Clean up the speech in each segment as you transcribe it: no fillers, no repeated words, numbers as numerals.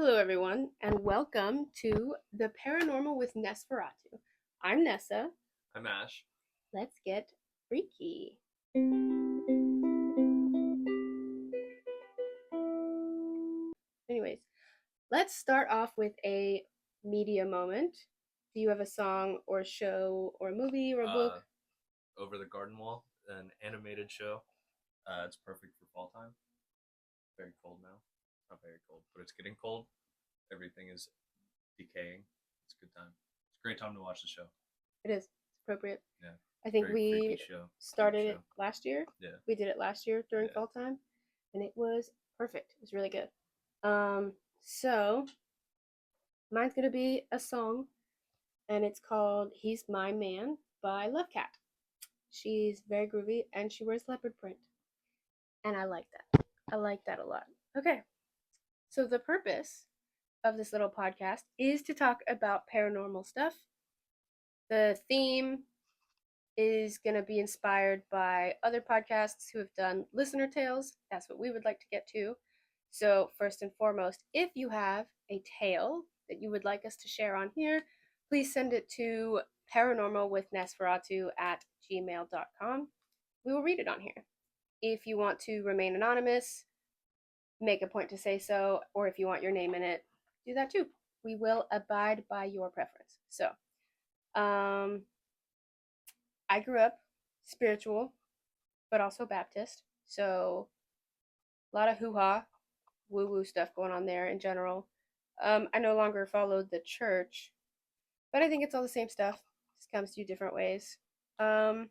Hello, everyone, and welcome to the Paranormal with Nessferatu. I'm Nessa. I'm Ash. Let's get freaky. Anyways, let's start off with a media moment. Do you have a song or a show or a movie or a book? Over the Garden Wall, an animated show. It's perfect for fall time. Very cold now. Not very cold, but it's getting cold. Everything is decaying. It's a good time. It's a great time to watch the show. It is. It's appropriate. Yeah. I think Very we creepy show. started Creep it show. last year. Yeah. We did it last year during Yeah. fall time, and it was perfect. It was really good. So mine's gonna be a song, and it's called "He's My Man" by Love Cat. She's very groovy, and she wears leopard print, and I like that. I like that a lot. Okay, so the purpose of this little podcast is to talk about paranormal stuff. The theme is going to be inspired by other podcasts who have done listener tales. That's what we would like to get to. So, first and foremost, if you have a tale that you would like us to share on here, please send it to paranormalwithnessferatu at gmail.com. We will read it on here. If you want to remain anonymous, make a point to say so, or if you want your name in it, do that too. We will abide by your preference. So, I grew up spiritual, but also Baptist. So a lot of hoo ha, woo woo stuff going on there in general. I no longer follow the church, but I think it's all the same stuff. Just comes to you different ways. Are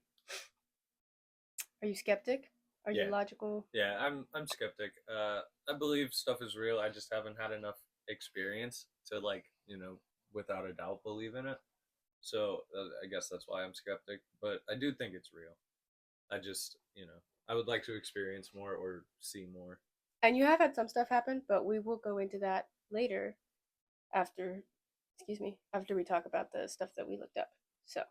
you skeptic? Are you Yeah. logical? Yeah, I'm skeptic. I believe stuff is real. I just haven't had enough experience to without a doubt believe in it. So I guess that's why I'm skeptic. But I do think it's real. I just, I would like to experience more or see more. And you have had some stuff happen, but we will go into that later after, after we talk about the stuff that we looked up. So,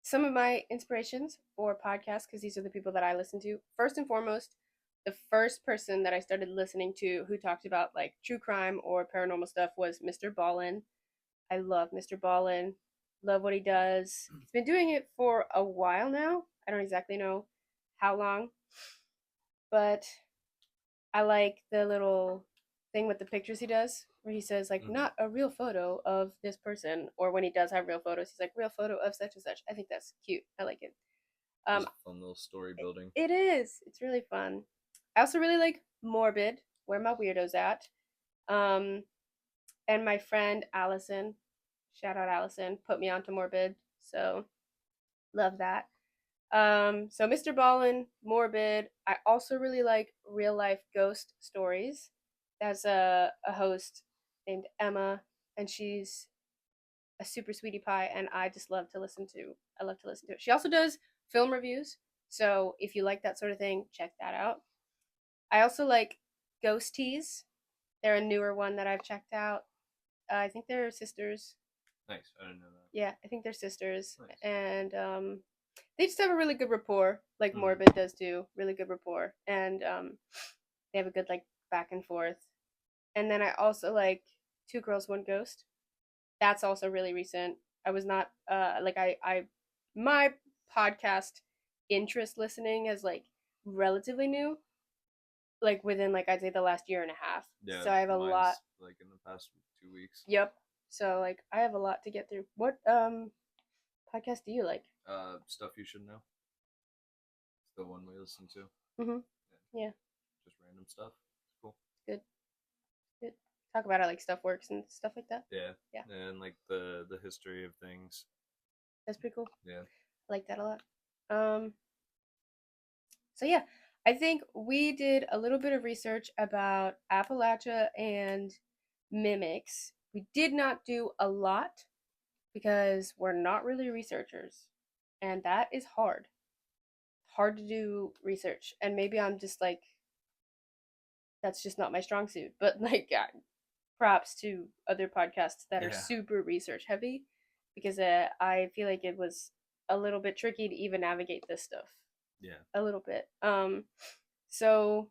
some of my inspirations for podcasts, because these are the people that I listen to. First and foremost, the first person that I started listening to who talked about like true crime or paranormal stuff was Mr. Ballin. I love Mr. Ballin. Love what he does. He's been doing it for a while now. I don't exactly know how long, but I like the little thing with the pictures he does where he says like not a real photo of this person, or when he does have real photos he's like real photo of such and such. I think that's cute. I like it. It's a fun little story building. It is. It's really fun. I also really like Morbid, Where My Weirdo's At. Um, and my friend Allison, shout out Allison, put me onto Morbid. So love that. So Mr. Ballin, Morbid. I also really like real life ghost stories. There's a host named Emma, and she's a super sweetie pie, and I just love to listen to. I love to listen to it. She also does film reviews, so if you like that sort of thing, check that out. I also like Ghosties. They're a newer one that I've checked out. I think they're sisters. Nice. I didn't know that. Yeah, I think they're sisters, Nice. and they just have a really good rapport, like Morbid does too. Really good rapport, and they have a good like back and forth. And then I also like Two Girls One Ghost. That's also really recent. I was not I my podcast interest listening is like relatively new, like within like I'd say the last year and a half. Yeah. So I have a lot. Like in the past 2 weeks. Yep. So like I have a lot to get through. What podcast do you like? Stuff you should know. It's the one we listen to. Mhm. Yeah. Just random stuff. It's cool. Good. Good. Talk about how like stuff works and stuff like that. Yeah. Yeah. And like the history of things. That's pretty cool. Yeah. I like that a lot. So yeah, I think we did a little bit of research about Appalachia and mimics. We did not do a lot because we're not really researchers, and that is hard. Hard to do research, and maybe I'm just like that's just not my strong suit. But like, props to other podcasts that are super research heavy, because I feel like it was a little bit tricky to even navigate this stuff. Yeah. A little bit. So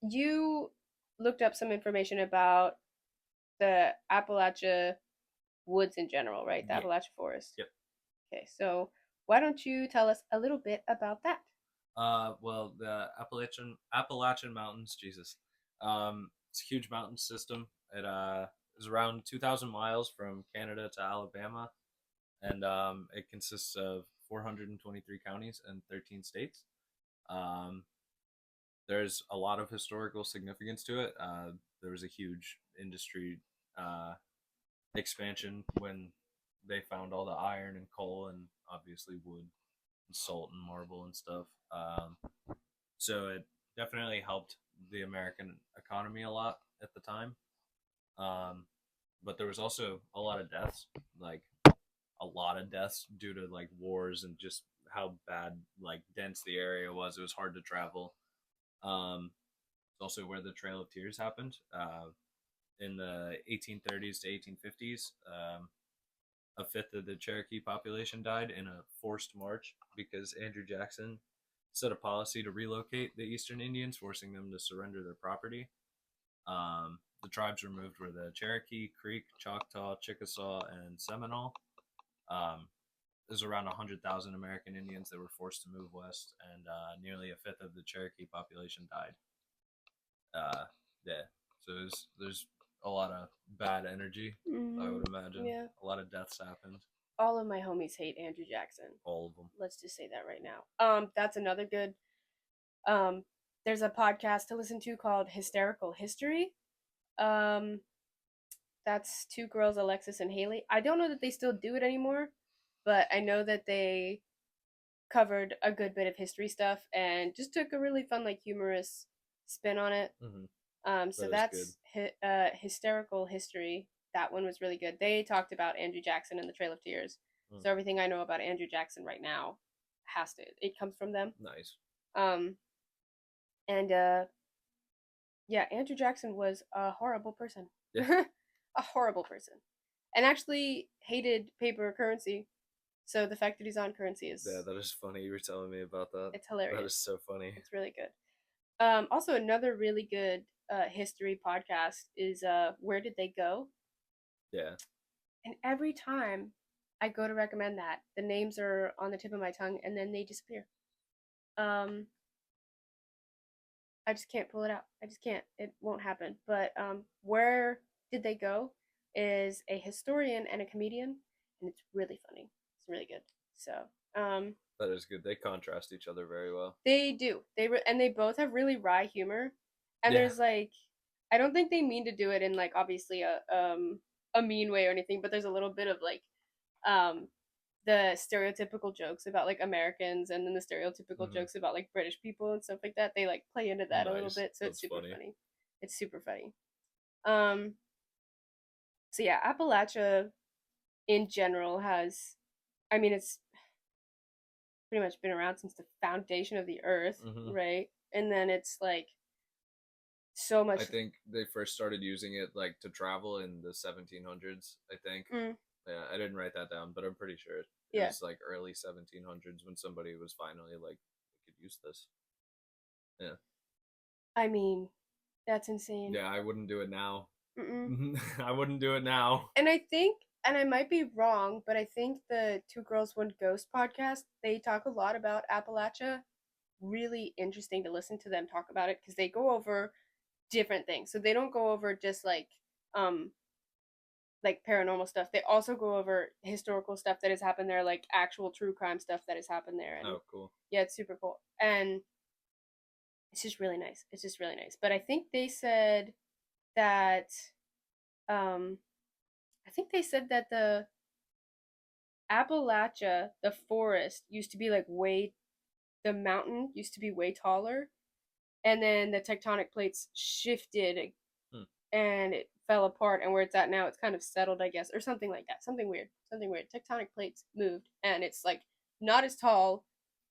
you looked up some information about the Appalachia woods in general, right? The Yeah. Appalachia forest. Yep. Okay, so why don't you tell us a little bit about that? Well, the Appalachian Mountains, Jesus. It's a huge mountain system. It is around 2,000 miles from Canada to Alabama, and it consists of 423 counties and 13 states. Um, there's a lot of historical significance to it. There was a huge industry uh, expansion when they found all the iron and coal and obviously wood and salt and marble and stuff. So it definitely helped the American economy a lot at the time. Um, but there was also a lot of deaths, like a lot of deaths due to like wars and just how bad, like dense the area was. It was hard to travel. It's also where the Trail of Tears happened in the 1830s to 1850s. A fifth of the Cherokee population died in a forced march because Andrew Jackson set a policy to relocate the Eastern Indians, forcing them to surrender their property. The tribes removed were the Cherokee, Creek, Choctaw, Chickasaw, and Seminole. There's around 100,000 American Indians that were forced to move west, and nearly a fifth of the Cherokee population died. Yeah, so there's a lot of bad energy. I would imagine. Yeah. A lot of deaths happened. All of my homies hate Andrew Jackson. All of them. Let's just say that right now. That's another good. There's a podcast to listen to called Hysterical History. That's two girls, Alexis and Haley. I don't know that they still do it anymore, but I know that they covered a good bit of history stuff and just took a really fun, like humorous spin on it. So that's Hysterical History. That one was really good. They talked about Andrew Jackson and the Trail of Tears. So everything I know about Andrew Jackson right now it comes from them. Nice. And yeah, Andrew Jackson was a horrible person. Yeah. A horrible person. And actually hated paper currency. So the fact that he's on currency is... Yeah, that is funny. You were telling me about that. It's hilarious. That is so funny. It's really good. Also, another really good history podcast is Where Did They Go? Yeah. And every time I go to recommend that, the names are on the tip of my tongue and then they disappear. I just can't pull it out. I just can't. It won't happen. But Where Did They Go is a historian and a comedian, and it's really funny. It's really good. So that is good. They contrast each other very well. They do. They both have really wry humor, and there's like, I don't think they mean to do it in like obviously a mean way or anything, but there's a little bit of like the stereotypical jokes about like Americans and then the stereotypical jokes about like British people and stuff like that. They like play into that a little bit, so it's super funny. It's super funny. So yeah, Appalachia in general has, I mean, it's pretty much been around since the foundation of the earth, right? And then it's like so much. I think they first started using it like to travel in the 1700s, I think. Yeah, I didn't write that down, but I'm pretty sure it was like early 1700s when somebody was finally like, we could use this. Yeah. I mean, that's insane. Yeah, I wouldn't do it now. I wouldn't do it now. And I think, and I might be wrong, but I think the Two Girls One Ghost podcast, they talk a lot about Appalachia. Really interesting to listen to them talk about it because they go over different things. So they don't go over just like paranormal stuff. They also go over historical stuff that has happened there, like actual true crime stuff that has happened there. And cool. Yeah, it's super cool. And it's just really nice. It's just really nice. But I think they said that the Appalachia, the forest, used to be like the mountain used to be way taller, and then the tectonic plates shifted and it fell apart, and where it's at now, it's kind of settled, I guess, or something like that. Something weird. Tectonic plates moved, and it's like not as tall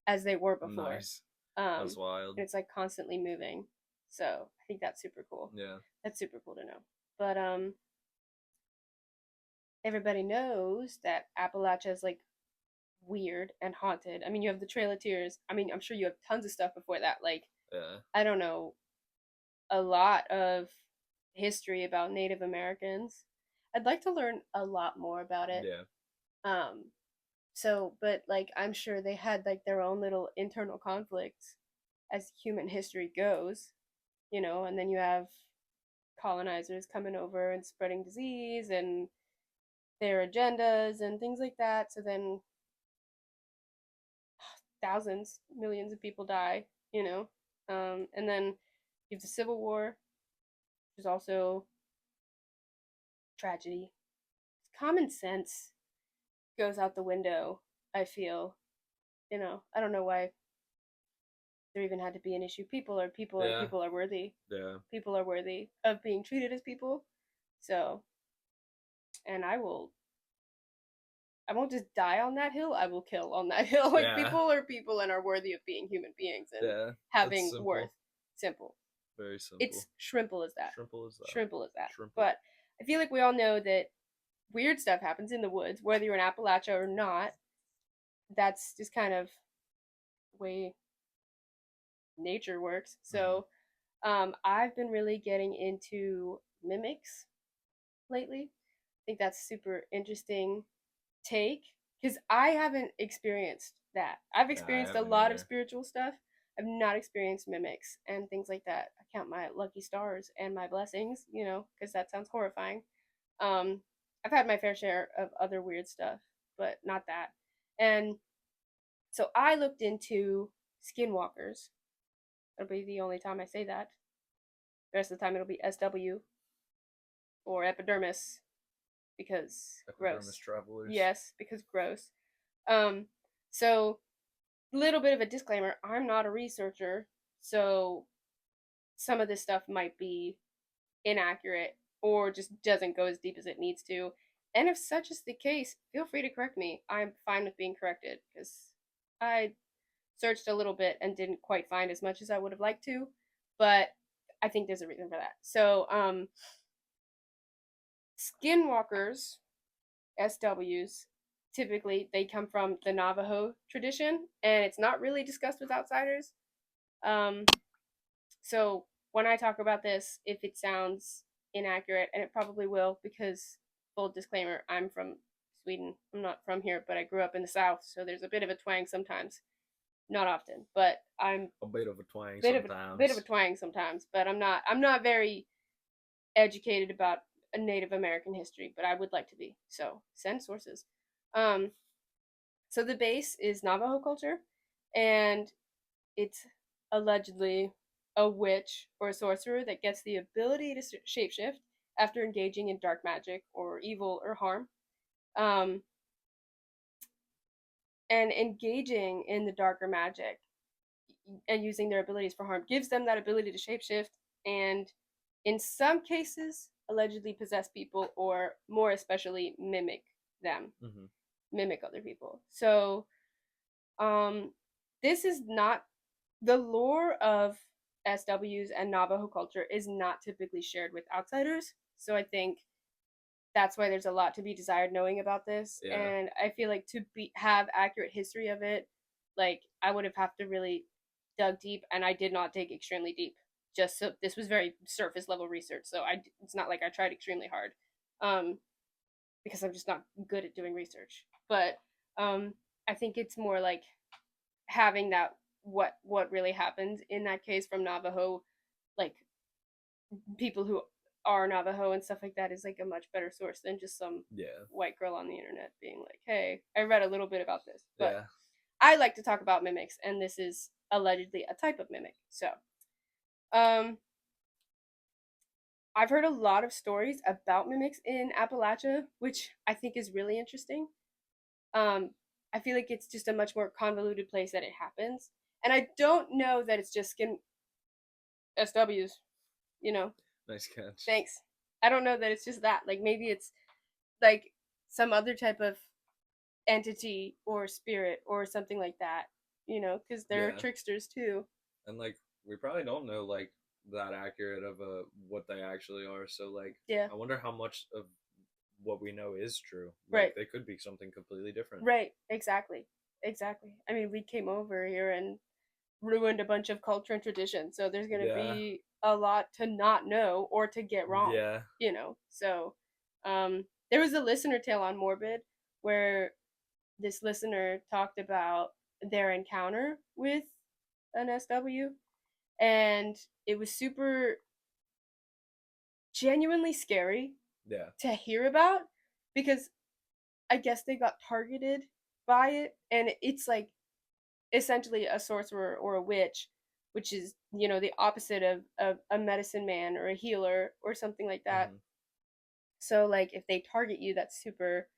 as they were before. Nice. That's wild. And it's like constantly moving. So I think that's super cool. Yeah. That's super cool to know. But everybody knows that Appalachia is like weird and haunted. I mean, you have the Trail of Tears. I mean, I'm sure you have tons of stuff before that. Like, I don't know. a lot of history about Native Americans. I'd like to learn a lot more about it. Yeah. Um, so, but like, I'm sure they had like their own little internal conflicts as human history goes, and then you have colonizers coming over and spreading disease and their agendas and things like that. So then thousands, millions of people die. And then you have the Civil War, which is also tragedy. Common sense goes out the window, I feel. I don't know why there even had to be an issue. People are people and Yeah. people are worthy. Yeah. People are worthy of being treated as people. So, and I won't just die on that hill. I will kill on that hill. Like, Yeah. people are people and are worthy of being human beings and Yeah. having Simple. worth. Simple. Very simple. It's shrimple as that. Shrimple as that. Shrimple as that. Shrimple. But I feel like we all know that weird stuff happens in the woods, whether you're in Appalachia or not. That's just kind of way nature works. So, I've been really getting into mimics lately. I think that's super interesting take because I haven't experienced that. I've experienced a lot of spiritual stuff. I've not experienced mimics and things like that. I count my lucky stars and my blessings, because that sounds horrifying. Um, I've had my fair share of other weird stuff, but not that. And so I looked into skinwalkers. That'll be the only time I say that. The rest of the time it'll be SW or epidermis because Epidermis gross. travelers. Yes, because gross. So little bit of a disclaimer, I'm not a researcher, so some of this stuff might be inaccurate or just doesn't go as deep as it needs to. And if such is the case, feel free to correct me. I'm fine with being corrected because I searched a little bit and didn't quite find as much as I would have liked to, but I think there's a reason for that. So, skinwalkers, SWs, typically they come from the Navajo tradition, and it's not really discussed with outsiders. So when I talk about this, if it sounds inaccurate, and it probably will, because full disclaimer, I'm from Sweden. I'm not from here, but I grew up in the South, so there's a bit of a twang sometimes. Not often, but I'm a bit of a twang sometimes. Bit of a twang sometimes, but I'm not very educated about a Native American history, but I would like to be. So send sources. So the base is Navajo culture, and it's allegedly a witch or a sorcerer that gets the ability to shapeshift after engaging in dark magic or evil or harm. And engaging in the darker magic and using their abilities for harm gives them that ability to shapeshift and, in some cases, allegedly possess people or, more especially, mimic them, mimic other people. So, this is not the lore of SWs and Navajo culture is not typically shared with outsiders. So I think that's why there's a lot to be desired knowing about this. Yeah. And I feel like to have accurate history of it, like I would have to really dug deep, and I did not dig extremely deep. Just so this was very surface level research. So it's not like I tried extremely hard, because I'm just not good at doing research. But I think it's more like having that what really happened in that case from Navajo, like people who are Navajo and stuff like that, is like a much better source than just some white girl on the internet being like, hey, I read a little bit about this. But I like to talk about mimics, and this is allegedly a type of mimic. So I've heard a lot of stories about mimics in Appalachia, which I think is really interesting. I feel like it's just a much more convoluted place that it happens. And I don't know that it's just skin SWs, Nice catch. Thanks. I don't know that it's just that. Like, maybe it's like some other type of entity or spirit or something like that, because they're tricksters too. And like, we probably don't know like that accurate of what they actually are. So like, I wonder how much of what we know is true. Like, right. They could be something completely different. Right. Exactly. I mean, we came over here and ruined a bunch of culture and tradition. So there's going to Yeah. be a lot to not know or to get wrong, Yeah. you know. So there was a listener tale on Morbid where this listener talked about their encounter with an SW, and it was super genuinely scary Yeah. to hear about because I guess they got targeted by it, and it's like essentially a sorcerer or a witch, which is, you know, the opposite of a medicine man or a healer or something like that. Hmm. So like if they target you, that's super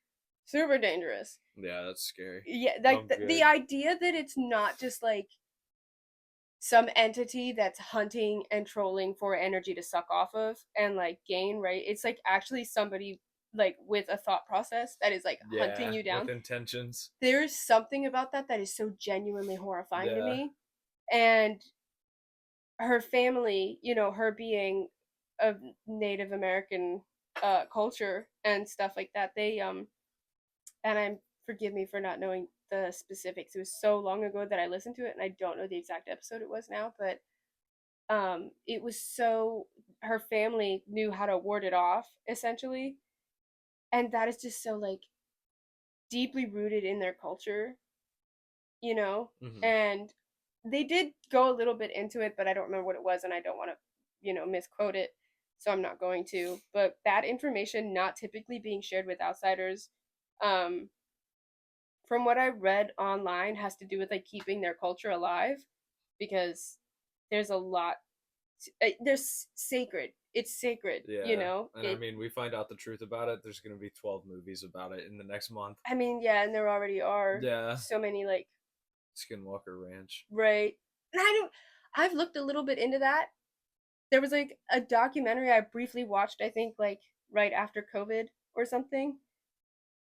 dangerous. Yeah, that's scary. Yeah, Oh, like the good. idea that it's not just like some entity that's hunting and trolling for energy to suck off of and like gain, right? It's like actually somebody like with a thought process that is like hunting Yeah, you with down. intentions. There's something about that that is so genuinely horrifying to Yeah. me. And her family, you know, her being of Native American culture and stuff like that, they and I'm forgive me for not knowing the specifics. It was so long ago that I listened to it and I don't know the exact episode it was now, but it was so her family knew how to ward it off essentially, and that is just so like deeply rooted in their culture, you know. Hmm. And they did go a little bit into it, but I don't remember what it was and I don't want to, you know, misquote it, so I'm not going to. But that information not typically being shared with outsiders, um from what I read online, has to do with like keeping their culture alive, because there's a lot, there's sacred, it's sacred, you Yeah. know. And I It, mean, we find out the truth about it. There's going to be 12 movies about it in the next month. I mean, yeah, and there already are Yeah. so many like, Skinwalker Ranch. right. And I've looked a little bit into that. There was like a documentary I briefly watched, I think like right after COVID or something.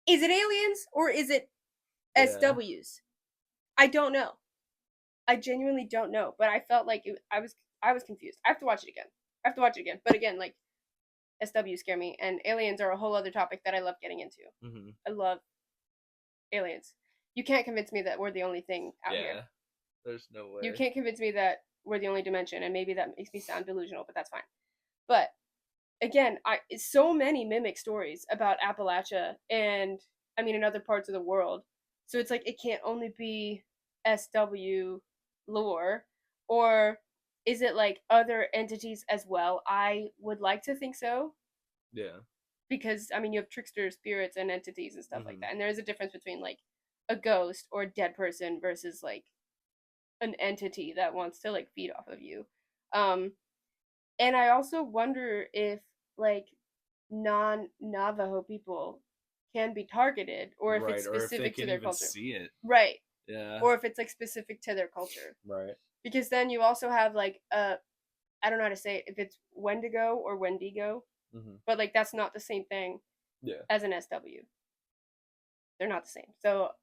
Is it aliens or is it Yeah. SWs? I don't know. I genuinely don't know, but I felt like I was confused. I have to watch it again. I have to watch it again. But again, like SW scare me, and aliens are a whole other topic that I love getting into. Hmm. I love aliens. You can't convince me that we're the only thing out Yeah. here. There's no You way. can't convince me that we're the only dimension, and maybe that makes me sound delusional, but that's fine. But again, so many mimic stories about Appalachia and I mean in other parts of the world. So it's like it can't only be SW lore, or is it like other entities as well? I would like to think so, Yeah. because I mean you have trickster spirits and entities and stuff like Hmm. that. And there is a difference between like a ghost or a dead person versus like an entity that wants to like feed off of you. Um and I also wonder if like non Navajo people can be targeted, or if it's Right. Or if they specific to can their even culture. see it. Right. Yeah. Or if it's like specific to their culture. Right. Because then you also have like I don't know how to say it, if it's Wendigo or Wendigo, Hmm. but like that's not the same thing Yeah. as an SW. They're not the same. So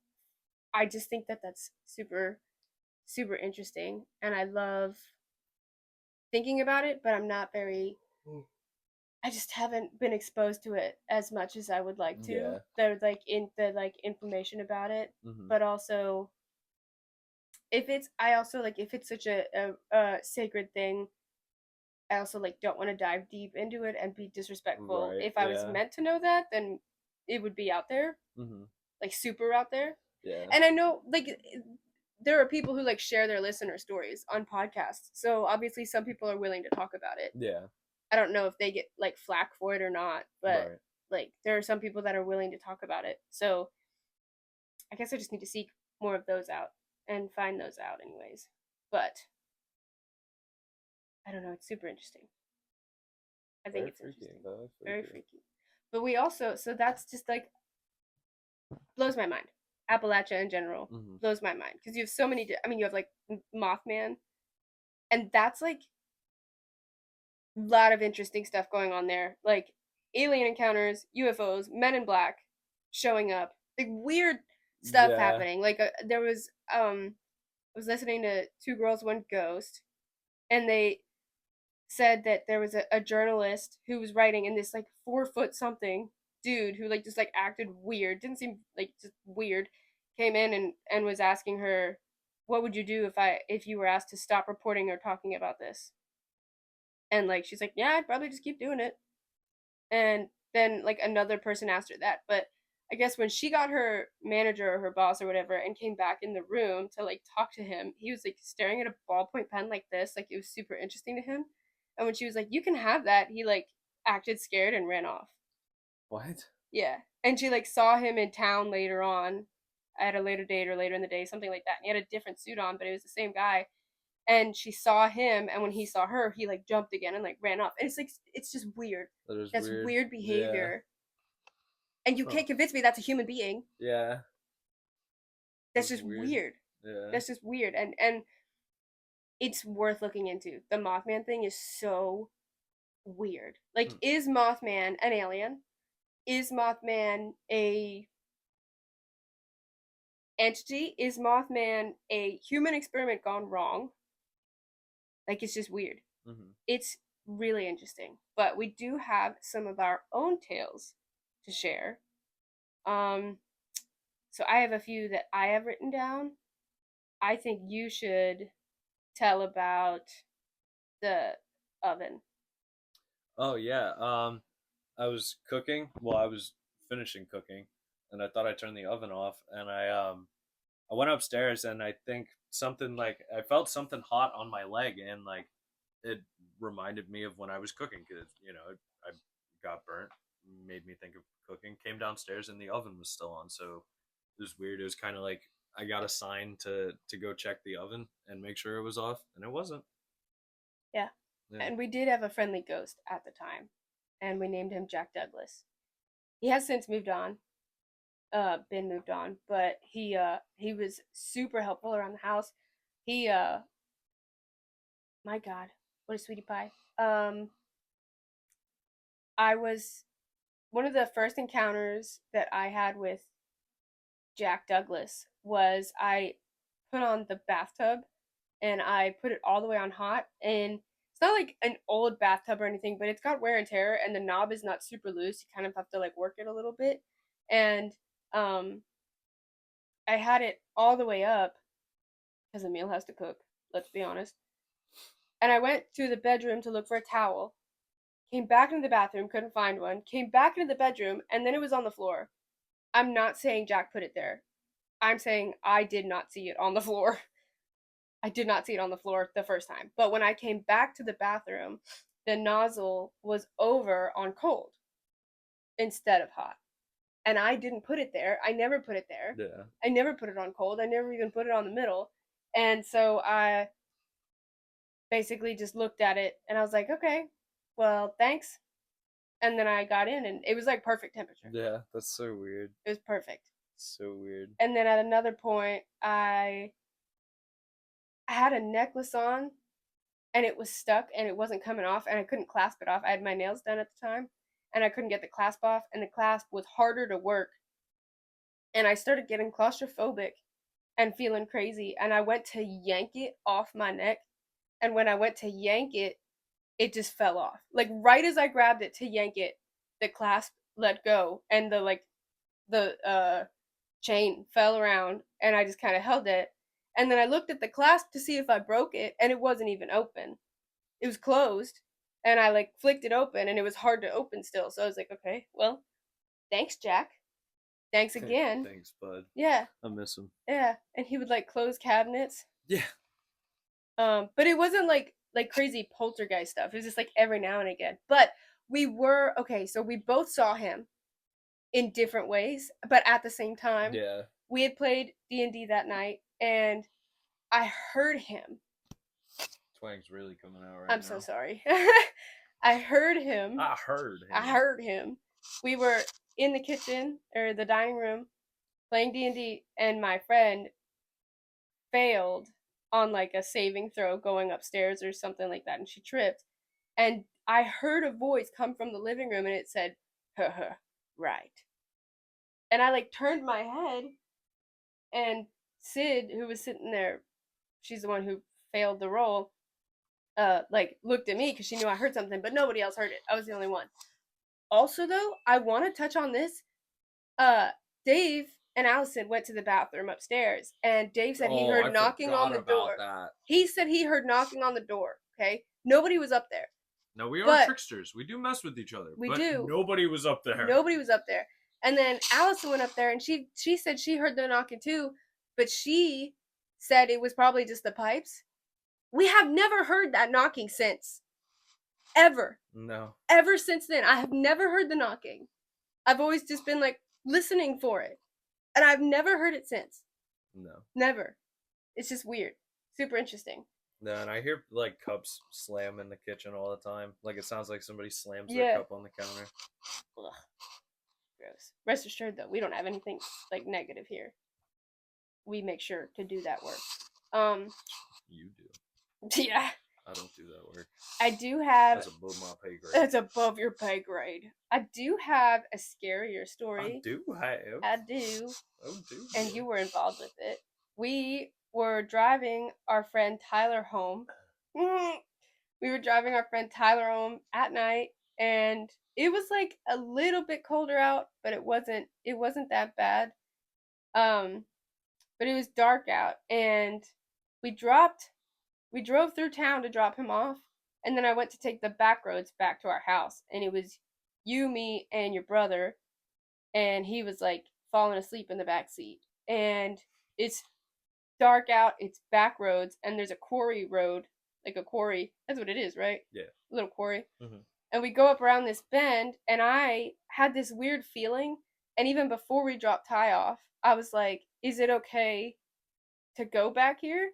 I just think that that's super interesting, and I love thinking about it, but I'm not very, I just haven't been exposed to it as much as I would like to. Yeah. The like in the like information about it, Hmm. but also if it's, I also like if it's such a sacred thing, I also like don't want to dive deep into it and be disrespectful. Right. If I was Yeah. meant to know that, then it would be out there, Hmm. like super out there. Yeah. And I know like there are people who like share their listener stories on podcasts, so obviously some people are willing to talk about it. Yeah. I don't know if they get like flack for it or not, but Right. like there are some people that are willing to talk about it. So I guess I just need to seek more of those out and find those out anyways. But I don't know, it's super interesting. I think Very it's freaky, interesting. though. Very Freaky. freaky. But we also, so that's just like blows my mind. Appalachia in general Hmm. blows my mind because you have so many, I mean you have like Mothman, and that's like a lot of interesting stuff going on there. Like alien encounters, UFOs, men in black showing up, like weird stuff Yeah. happening. Like there was I was listening to Two Girls One Ghost, and they said that there was a journalist who was writing, and this like 4 foot something dude who like just like acted weird, didn't seem like just weird, came in and was asking her what would you do if you were asked to stop reporting or talking about this? And like she's like, yeah, I'd probably just keep doing it. And then like another person asked her that, but I guess when she got her manager or her boss or whatever and came back in the room to like talk to him, he was like staring at a ballpoint pen like this, like it was super interesting to him. And when she was like, you can have that, he like acted scared and ran off. What? Yeah. And she like saw him in town later on at a later date or later in the day, something like that. And he had a different suit on, but it was the same guy. And she saw him, and when he saw her, he like jumped again and like ran off. And it's like it's just weird. That is That's weird. weird Yeah. behavior. And you Huh. can't convince me that's a human being. Yeah. That's just weird. Yeah. That's just weird. And it's worth looking into. The Mothman thing is so weird. Like, is Mothman an alien? Is Mothman a entity? Is Mothman a human experiment gone wrong? Like, it's just weird. Mm-hmm. It's really interesting. But we do have some of our own tales to share. So I have a few that I have written down. I think you should tell about the oven. Oh yeah. I was cooking. Well, I was finishing cooking, and I thought I turned the oven off, and I went upstairs, and I think something like I felt something hot on my leg, and like it reminded me of when I was cooking because I got burnt, made me think of cooking. Came downstairs, and the oven was still on, so it was weird. It was kind of like I got a sign to go check the oven and make sure it was off, and it wasn't. Yeah. Yeah. And we did have a friendly ghost at the time, and we named him Jack Douglas. He has since moved on, been moved on, but he was super helpful around the house. He my God, what a sweetie pie. I was one of the first encounters that I had with Jack Douglas was I put on the bathtub and I put it all the way on hot, and it's not like an old bathtub or anything, but it's got wear and tear and the knob is not super loose. You kind of have to like work it a little bit. And um I had it all the way up because Emil has to cook, let's be honest. And I went to the bedroom to look for a towel, came back into the bathroom, couldn't find one, came back into the bedroom, and then it was on the floor. I'm not saying Jack put it there. I'm saying I did not see it on the floor. I did not see it on the floor the first time. But when I came back to the bathroom, the nozzle was over on cold instead of hot. And I didn't put it there. I never put it there. Yeah. I never put it on cold. I never even put it on the middle. And so I basically just looked at it and I was like, okay, well, thanks. And then I got in and it was like perfect temperature. Yeah, that's so weird. It was perfect. So weird. And then at another point, I had a necklace on and it was stuck and it wasn't coming off and I couldn't clasp it off. I had my nails done at the time and I couldn't get the clasp off and the clasp was harder to work. And I started getting claustrophobic and feeling crazy and I went to yank it off my neck, and when I went to yank it, it just fell off. Like right as I grabbed it to yank it, the clasp let go and the chain fell around and I just kind of held it. And then I looked at the clasp to see if I broke it and it wasn't even open. It was closed. And I like flicked it open and it was hard to open still. So I was like, okay, well, thanks, Jack. Thanks again. Thanks, bud. Yeah. I miss him. Yeah. And he would like close cabinets. Yeah. But it wasn't like crazy poltergeist stuff. It was just like every now and again. But we were okay, so we both saw him in different ways, but at the same time. Yeah. We had played D&D that night and I heard him. Twang's really coming out right now. I'm so sorry. I heard him. I heard him. I heard him. We were in the kitchen or the dining room playing D&D and my friend failed on like a saving throw going upstairs or something like that and she tripped and I heard a voice come from the living room and it said, "Huh, right." And I like turned my head and Sid, who was sitting there, she's the one who failed the roll, like looked at me because she knew I heard something, but nobody else heard it. I was the only one. Also, though, I want to touch on this. Dave and Allison went to the bathroom upstairs, and Dave said he Oh, heard I knocking on forgot the about door. that. He said he heard knocking on the door. Okay, nobody was up there. No, we are But tricksters. We do mess with each other. we but do. Nobody was up there. Nobody was up there. And then Allison went up there, and she said she heard the knocking too, but she said it was probably just the pipes. We have never heard that knocking since. Ever. No. Ever since then, I have never heard the knocking. I've always just been like listening for it. And I've never heard it since. No. Never. It's just weird. Super interesting. No, and I hear like cups slam in the kitchen all the time. Like it sounds like somebody slams Yeah. their cup on the counter. Ugh. Gross. Rest assured though, we don't have anything like negative here. We make sure to do that work. You do. Yeah. I don't do that work. I do have. That's above my pay grade. That's above your pay grade. I do have a scarier story. I do have. I do. Oh, do. And you were involved with it. We were driving our friend Tyler home. We were driving our friend Tyler home at night, and it was like a little bit colder out, but it wasn't that bad. But it was dark out, and we drove through town to drop him off, and then I went to take the back roads back to our house, and it was you, me, and your brother, and he was like falling asleep in the back seat. And it's dark out, it's back roads, and there's a quarry road, like a quarry. That's what it is, right? Yeah. A little quarry. Mm-hmm. And we go up around this bend, and I had this weird feeling, and even before we dropped Ty off, I was like, is it okay to go back here?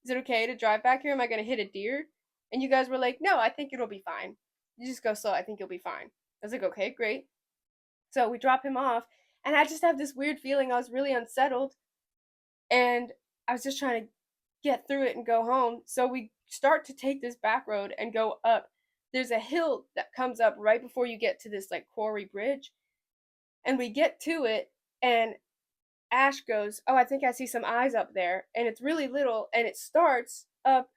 Is it okay to drive back here? Am I going to hit a deer? And you guys were like, no, I think it'll be fine. You just go slow. I think you'll be fine. I was like, okay, great. So we drop him off, and I just have this weird feeling. I was really unsettled, and I was just trying to get through it and go home. So we start to take this back road and go up. There's a hill that comes up right before you get to this like quarry bridge. And we get to it, and Ash goes, oh, I think I see some eyes up there. And it's really little, and it starts up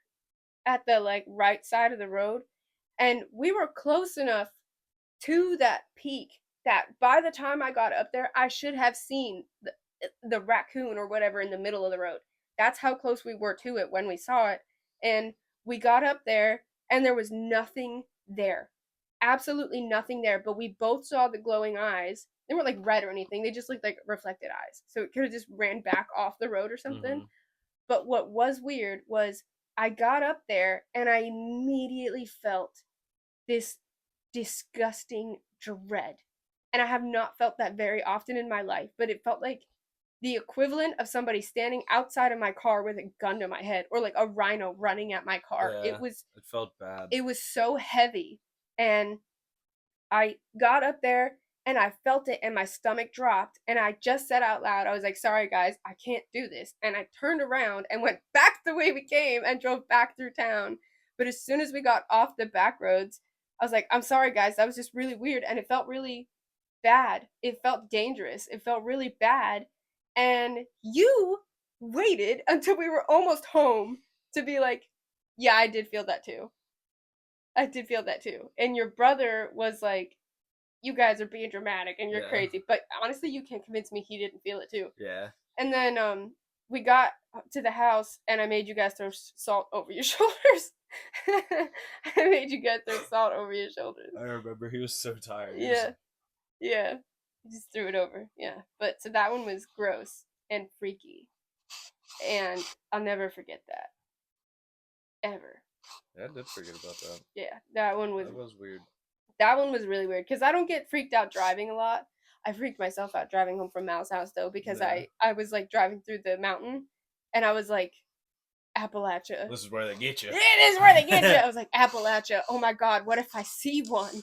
at the like right side of the road. And we were close enough to that peak that by the time I got up there, I should have seen the raccoon or whatever in the middle of the road. That's how close we were to it when we saw it. And we got up there, and there was nothing there. Absolutely nothing there. But we both saw the glowing eyes. They weren't like red or anything. They just looked like reflected eyes. So it could have just ran back off the road or something. Mm-hmm. But what was weird was I got up there, and I immediately felt this disgusting dread. And I have not felt that very often in my life, but it felt like the equivalent of somebody standing outside of my car with a gun to my head, or like a rhino running at my car. Yeah, it felt bad. It was so heavy. And I got up there, and I felt it, and my stomach dropped, and I just said out loud, I was like, sorry guys, I can't do this. And I turned around and went back the way we came and drove back through town. But as soon as we got off the back roads, I was like, I'm sorry guys, that was just really weird. And it felt really bad. It felt dangerous. It felt really bad. And you waited until we were almost home to be like, yeah, I did feel that too. I did feel that too. And your brother was like, you guys are being dramatic and you're crazy. But honestly, you can't convince me he didn't feel it too. Yeah. And then we got to the house, and I made you guys throw salt over your shoulders. I made you guys throw salt over your shoulders. I remember he was so tired. Yeah. Yeah. He just threw it over. Yeah. But so that one was gross and freaky. And I'll never forget that. Ever. Yeah, I did forget about that. Yeah. That was weird. That one was really weird, because I don't get freaked out driving a lot. I freaked myself out driving home from Mal's house, though, because I was, like, driving through the mountain, and I was like, Appalachia. This is where they get you. It is where they get you. I was like, Appalachia. Oh, my God, what if I see one?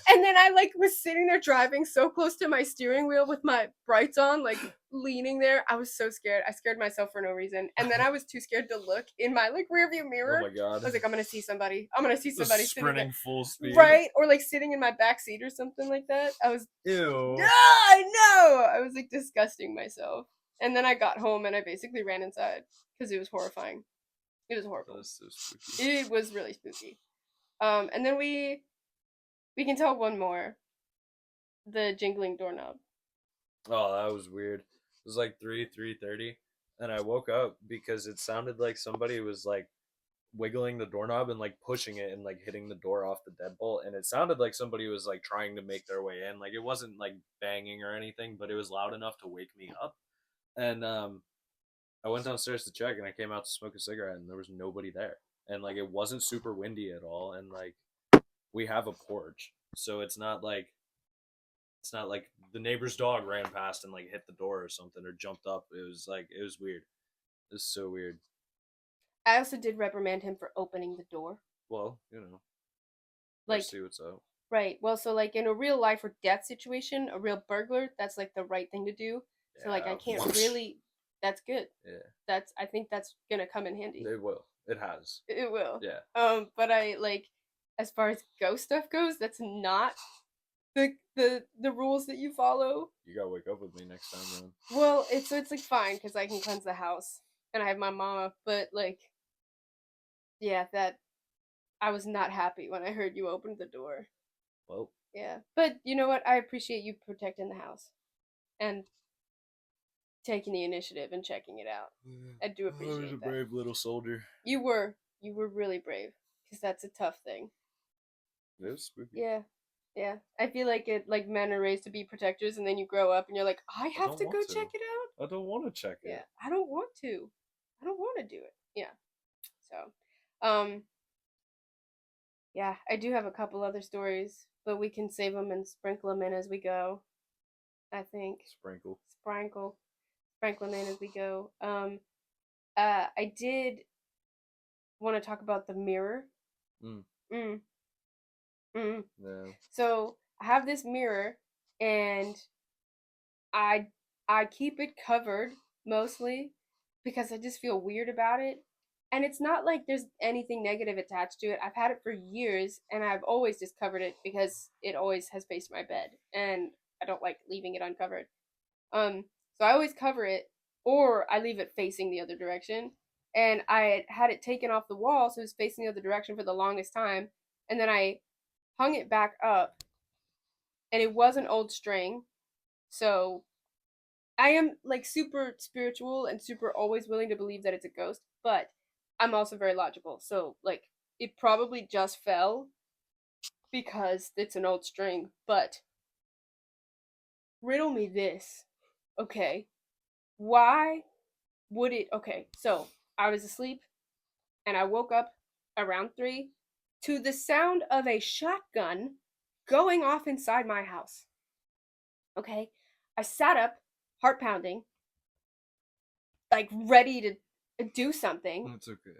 And then I, like, was sitting there driving so close to my steering wheel with my brights on, like, leaning there. I was so scared. I scared myself for no reason. And then I was too scared to look in my, like, rearview mirror. Oh, my God. I was like, I'm going to see somebody. I'm going to see somebody sprinting full speed. Right? Or, like, sitting in my backseat or something like that. I was... Ew. No, I know! I was, like, disgusting myself. And then I got home, and I basically ran inside, because it was horrifying. It was horrible. That was so spooky. It was really spooky. And then we can tell one more. The jingling doorknob. Oh, that was weird. It was like 3:30, and I woke up because it sounded like somebody was like wiggling the doorknob and like pushing it and like hitting the door off the deadbolt, and it sounded like somebody was like trying to make their way in. Like it wasn't like banging or anything, but it was loud enough to wake me up. And I went downstairs to check, and I came out to smoke a cigarette, and there was nobody there. And like it wasn't super windy at all, and like we have a porch, so it's not like the neighbor's dog ran past and like hit the door or something or jumped up. It was weird. It was so weird. I also did reprimand him for opening the door. Well, you know, Like, let's see what's up. right. Well, so like in a real life or death situation, a real burglar, that's like the right thing to do. Yeah. So like I can't really. That's good. Yeah. I think that's gonna come in handy. It will. It has. It will. Yeah. But I like, as far as ghost stuff goes, that's not the rules that you follow. You gotta wake up with me next time, man. Well, it's like fine because I can cleanse the house and I have my mama, but like, yeah, that I was not happy when I heard you opened the door. Well. Yeah, but you know what? I appreciate you protecting the house and taking the initiative and checking it out. I do appreciate that. I was a brave little soldier. You were really brave because that's a tough thing. It was spooky. Yeah. Yeah, I feel like men are raised to be protectors, and then you grow up and you're like, I have to go check it out. I don't want to check it. Yeah, I don't want to. I don't want to do it. Yeah. So, yeah, I do have a couple other stories, but we can save them and sprinkle them in as we go. I think. Sprinkle them in as we go. I did want to talk about the mirror. Yeah. So I have this mirror, and I keep it covered mostly because I just feel weird about it. And it's not like there's anything negative attached to it. I've had it for years, and I've always just covered it because it always has faced my bed, and I don't like leaving it uncovered. So I always cover it, or I leave it facing the other direction. And I had it taken off the wall, so it was facing the other direction for the longest time. And then I hung it back up, and it was an old string. So I am like super spiritual and super always willing to believe that it's a ghost, but I'm also very logical. So like it probably just fell because it's an old string, but riddle me this. Okay. Why would it okay, so I was asleep and I woke up around 3 to the sound of a shotgun going off inside my house. Okay? I sat up, heart pounding, like ready to do something. It's okay.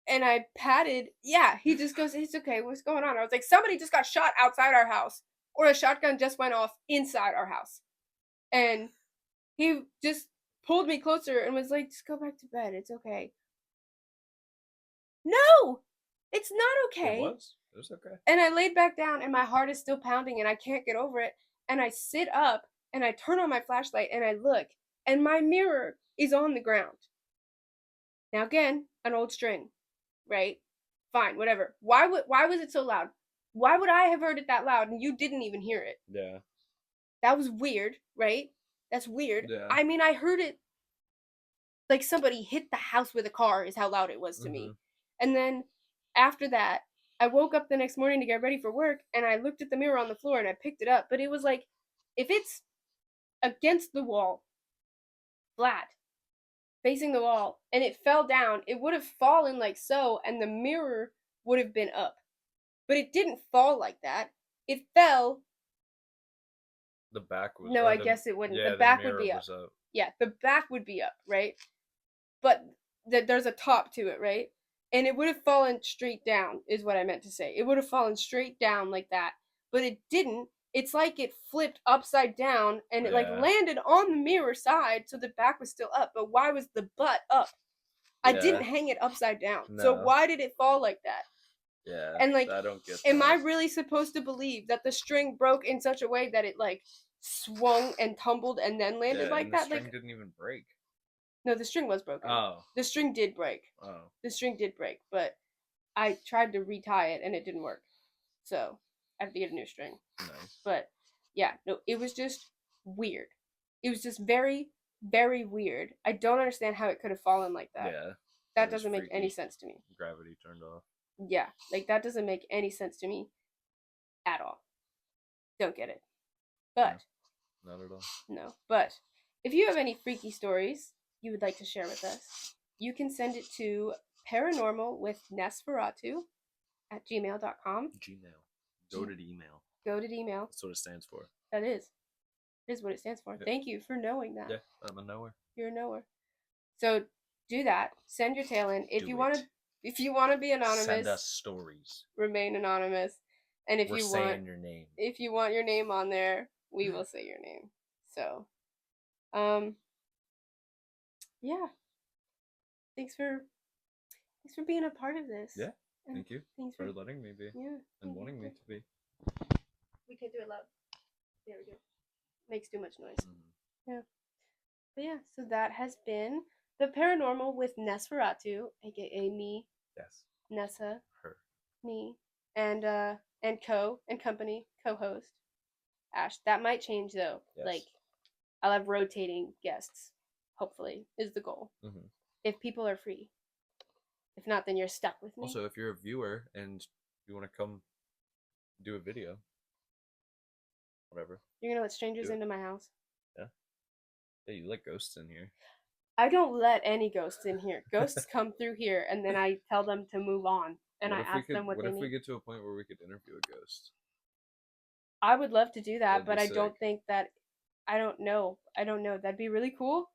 And I patted, yeah, he just goes, it's okay, what's going on? I was like, somebody just got shot outside our house, or a shotgun just went off inside our house. And he just pulled me closer and was like, just go back to bed, it's okay. No! It's not okay. It was okay. And I laid back down, and my heart is still pounding, and I can't get over it. And I sit up, and I turn on my flashlight, and I look, and my mirror is on the ground. Now again, an old string, right? Fine, whatever. Why was it so loud? Why would I have heard it that loud and you didn't even hear it? Yeah. That was weird, right? That's weird. Yeah. I mean, I heard it like somebody hit the house with a car is how loud it was to me. And then after that, I woke up the next morning to get ready for work, and I looked at the mirror on the floor and I picked it up, but it was like, if it's against the wall, flat, facing the wall, and it fell down, it would have fallen like so, and the mirror would have been up. But it didn't fall like that. It fell. The back was. No, I guess it wouldn't. Yeah, the back would be up. Yeah, the back would be up, right? But there's a top to it, right? And it would have fallen straight down, is what I meant to say. It would have fallen straight down like that. But it didn't. It's like it flipped upside down, and it like landed on the mirror side, so the back was still up. But why was the butt up? I didn't hang it upside down. No. So why did it fall like that? Yeah. And like, I don't get that. Am I really supposed to believe that the string broke in such a way that it like swung and tumbled and then landed like that? The string didn't even break. No, the string was broken. Oh. The string did break. Oh. The string did break, but I tried to retie it and it didn't work. So I have to get a new string. Nice. But yeah, no, it was just weird. It was just very very weird. I don't understand how it could have fallen like that. Yeah. That was doesn't make any freaky. sense to me. Gravity turned off. Yeah, like that doesn't make any sense to me at all. Don't get it. But No, not at all. no. But if you have any freaky stories you would like to share with us, you can send it to paranormalwithnessferatu at gmail.com. Gmail. Goated email. Goated email. That's what it stands for. That is. It is what it stands for. Yeah. Thank you for knowing that. Yeah, I'm a knower. You're a knower. So do that. Send your tale in. If you want to be anonymous, send us stories. Remain anonymous. And if We're you saying want your name. If you want your name on there, we will say your name. So, yeah. Thanks for being a part of this. Yeah. Thank you for letting me be. Yeah. And wanting me to be. We can do it loud. There we go. Makes too much noise. Mm-hmm. Yeah. But yeah, so that has been The Paranormal with Nessferatu, aka me. Yes. Nessa. Her. Me. And company co-host Ash. That might change though. Yes. Like I'll have rotating guests. Hopefully, is the goal. Mm-hmm. If people are free. If not, then you're stuck with me. Also, if you're a viewer and you want to come do a video, whatever. You're gonna let strangers into my house? Yeah. Yeah, you let ghosts in here. I don't let any ghosts in here. Ghosts come through here, and then I tell them to move on, and I ask them what they need. What if we get to a point where we could interview a ghost? I would love to do that, but I sick. don't think that. I don't know. That'd be really cool.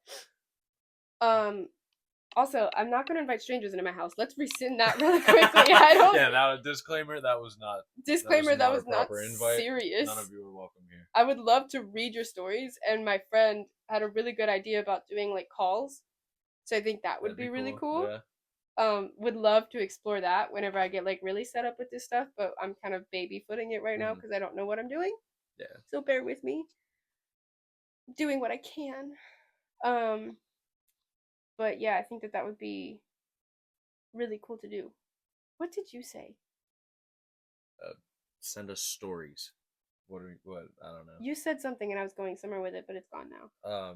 Also, I'm not going to invite strangers into my house. Let's rescind that really quickly. I don't. Yeah, that disclaimer. That was not. Disclaimer. That was not invite. serious. None of you are welcome here. I would love to read your stories, and my friend had a really good idea about doing like calls, so I think that would be really cool. Yeah. Would love to explore that whenever I get like really set up with this stuff, but I'm kind of baby footing it right now because I don't know what I'm doing. Yeah. So bear with me. Doing what I can. But yeah, I think that would be really cool to do. What did you say? Send us stories. What? I don't know. You said something and I was going somewhere with it, but it's gone now.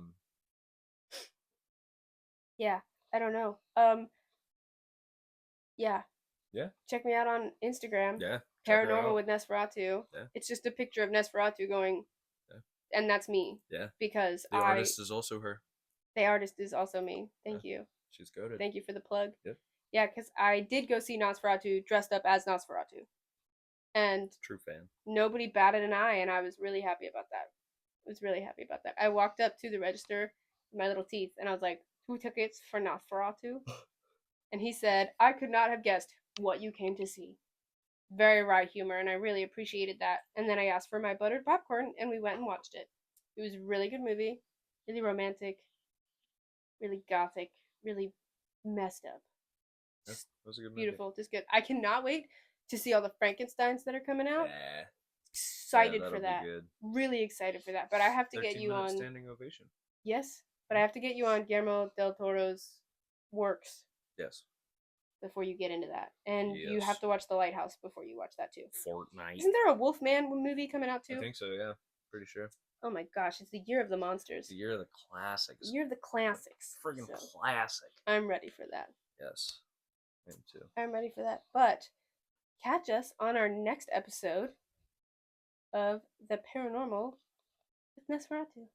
Yeah, I don't know. Yeah. Yeah. Check me out on Instagram. Yeah. Paranormal with Nessferatu. Yeah. It's just a picture of Nessferatu going. Yeah. And that's me. Yeah. Because the artist is also her. The artist is also me. Thank you. She's goated. Thank you for the plug. Yep. Yeah, because I did go see Nosferatu dressed up as Nosferatu. And true fan. Nobody batted an eye, and I was really happy about that. I walked up to the register with my little teeth, and I was like, 2 tickets for Nosferatu? And he said, I could not have guessed what you came to see. Very wry humor, and I really appreciated that. And then I asked for my buttered popcorn, and we went and watched it. It was a really good movie, really romantic, really gothic, really messed up. Yeah, that was a good movie. Beautiful, just good. I cannot wait to see all the Frankensteins that are coming out. Yeah. Excited for that. Really excited for that. But I have to get you on standing ovation. Yes, but I have to get you on Guillermo del Toro's works. Yes. Before you get into that, and you have to watch The Lighthouse before you watch that too. Fortnite. Isn't there a Wolfman movie coming out too? I think so. Yeah, pretty sure. Oh my gosh, it's the year of the monsters. The year of the classics. The year of the classics. Friggin' classic. I'm ready for that. Yes. Me too. I'm ready for that. But catch us on our next episode of The Paranormal with Nessferatu.